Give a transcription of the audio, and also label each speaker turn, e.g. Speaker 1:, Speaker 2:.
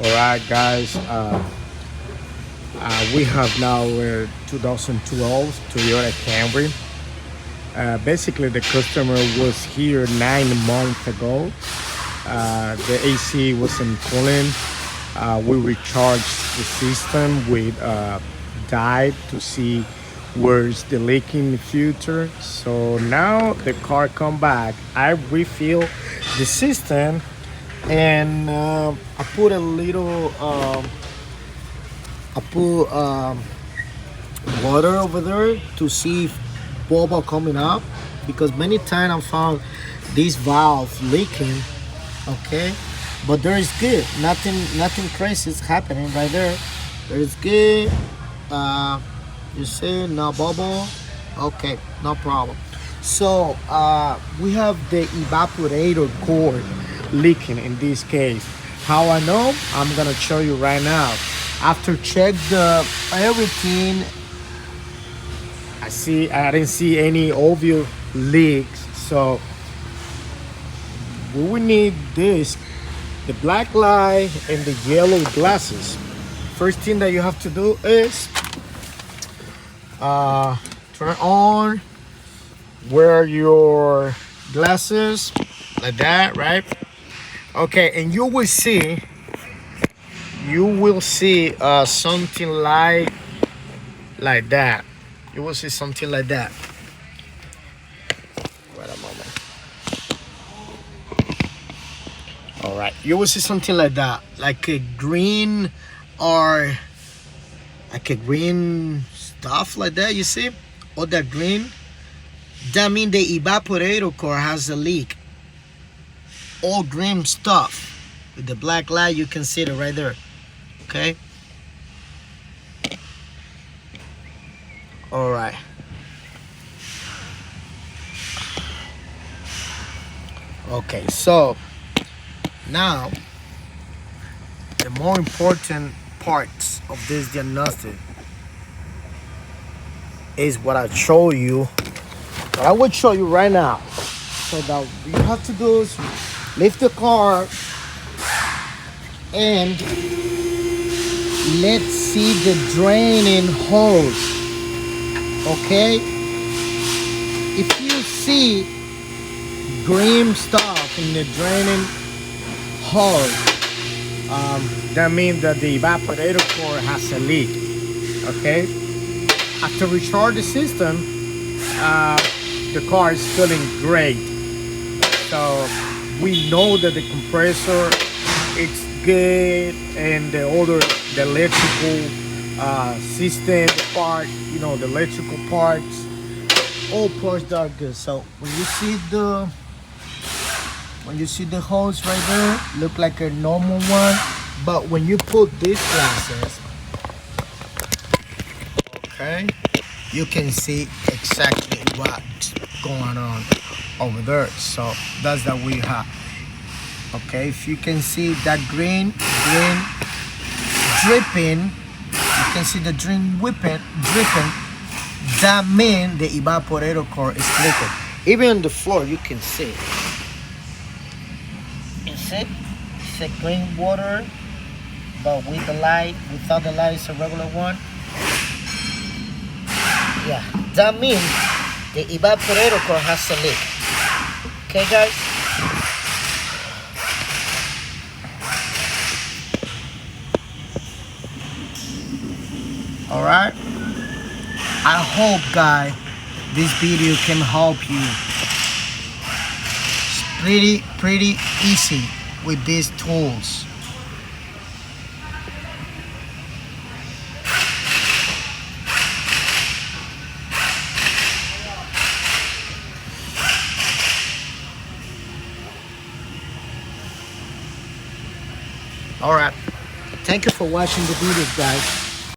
Speaker 1: All right, guys. We have now 2012 Toyota Camry. Basically, the customer was here 9 months ago. The AC wasn't cooling. We recharged the system with dye to see where's the leak in the future. So now the car come back. I refill the system and I put a little. I put water over there to see if bubble coming up because many times I found this valve leaking. Okay, but there is good. Nothing crazy is happening right there. There is good. Uh, you see no bubble. Okay, no problem. So we have the evaporator cord leaking in this case. How I know? I'm gonna show you right now. After check the everything, I didn't see any obvious leaks. So we will need this, the black light and the yellow glasses. First thing that you have to do is turn on, wear your glasses like that, right? Okay, and you will see something like that. You will see something like that. Wait a moment. All right, you will see something like that, like a green or like a green stuff like that. You see, all that green. That means the evaporator core has a leak. All green stuff with the black light, you can see it right there. Okay. All right. Okay, so now the more important parts of this diagnosis is what I show you. What I will show you right now. So that you have to do is lift the car and let's see the draining hose. Okay, if you see green stuff in the draining hose, that means that the evaporator core has a leak. Okay, after recharge the system, the car is feeling great. So we know that the compressor it's good, and the electrical system, the part, the electrical parts, all parts are good. So when you see the hose right there, look like a normal one, but when you put these glasses, okay, you can see exactly what's going on over there. So that's that we have. Okay, if you can see that green dripping, you can see the drink dripping. That means the evaporator core is leaking. Even on the floor, you can see it. You see? It's a green water, but with the light, without the light, it's a regular one. Yeah, that means the evaporator core has a leak. Okay, guys? All right. I hope, guys, this video can help you. It's pretty easy with these tools. All right. Thank you for watching the videos, guys.